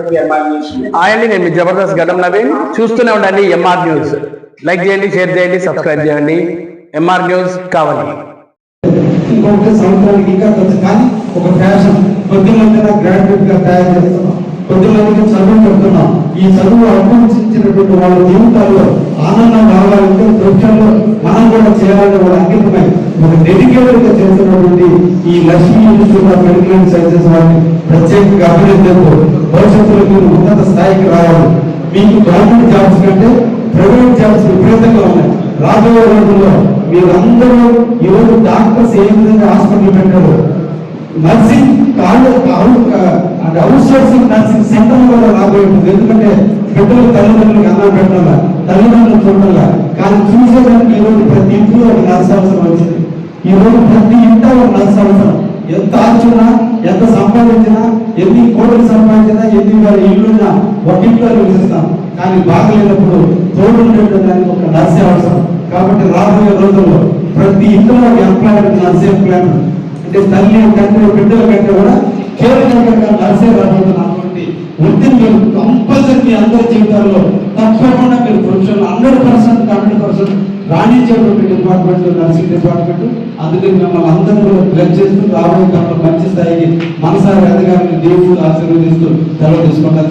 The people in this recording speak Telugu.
అండి, నేను మీ జబర్దస్త్ గడ్డం నవీన్. చూస్తూనే ఉండండి ఎంఆర్ న్యూస్. లైక్ చేయండి, షేర్ చేయండి, సబ్స్క్రైబ్ చేయండి. ఎంఆర్ న్యూస్ కావాలి. ఇంకొకటి సంవత్సరానికి ఇంకా కొంచెం కానీ ఒక ఫ్యాషన్ కొద్దిమంది గ్రాడ్యుయేట్ గా తయారు చేస్తున్నాం, కొద్దిమందికి చదువు చెప్తున్నాం. ఈ చదువు అభ్యసించినటువంటి వాళ్ళ జీవితాల్లో ఆనందం రావాలంటే వృక్షంలో మనం కూడా చేయాలని వాళ్ళ అంకితమై ఒక డెడికేటెడ్ గా చేస్తున్నటువంటి ఈ Lakshmi institute of medical and sciences వారిని ప్రత్యేకంగా అభినందిస్తూ భవిష్యత్తులో మీరు ఉన్నత స్థాయికి రావాలి. మీకు గవర్నమెంట్ జాబ్స్ కంటే ప్రైవేట్ జాబ్స్ విపరీతంగా ఉన్నాయి. రాబోయే రోజుల్లో మీరందరూ ఈరోజు డాక్టర్స్ ఏ విధంగా హాస్పిటల్ పెట్టారు, నర్సింగ్ అంటే అవుట్ సోర్సింగ్ నర్సింగ్ సెంటర్ కూడా రాబోయేది. ఎందుకంటే బిడ్డలు తల్లిదండ్రులకు అన్నం పెట్టాలా, తల్లిదండ్రులు చూడాలా, కానీ చూసేదానికి ఈరోజు ప్రతి ఇంట్లో ఒక నర్స్ అవసరం వచ్చింది. ఈరోజు ప్రతి ఇంట్లో ఒక నర్స్ అవసరం. ఎంత ఆర్చున్నా, ఎంత సంపాదించినా, ఎన్ని కోట్లు సంపాదించినా, ఎన్ని వేల ఇల్లున్నా ఒక ఇంట్లో నివసిస్తాం. కానీ బాగలేనప్పుడు తోడుండేదానికి ఒక నర్సే అవసరం. కాబట్టి రాబోయే రోజుల్లో ప్రతి ఇంట్లో ఎంప్లాయ్మెంట్ నర్సే ఎంప్లాయ్మెంట్ అంటే తల్లి తండ్రి బిడ్డల కంటే కూడా కేవలంగా నర్సే రాబోతున్నటువంటి వృత్తిని మీరు కంపల్సరీ అందరి జీవితాల్లో తప్పకుండా మీరు ప్రొఫెషన్ 100% రాణించేటువంటి డిపార్ట్మెంట్ నర్సింగ్ డిపార్ట్మెంట్. అందుకే మిమ్మల్ని అందరూ బ్లెస్ చేస్తూ రాబోయే కాలంలో మంచి స్థాయికి మనసారి అధికారులు దేవుడు ఆశీర్వదిస్తూ సెలవు తీసుకుంటారు.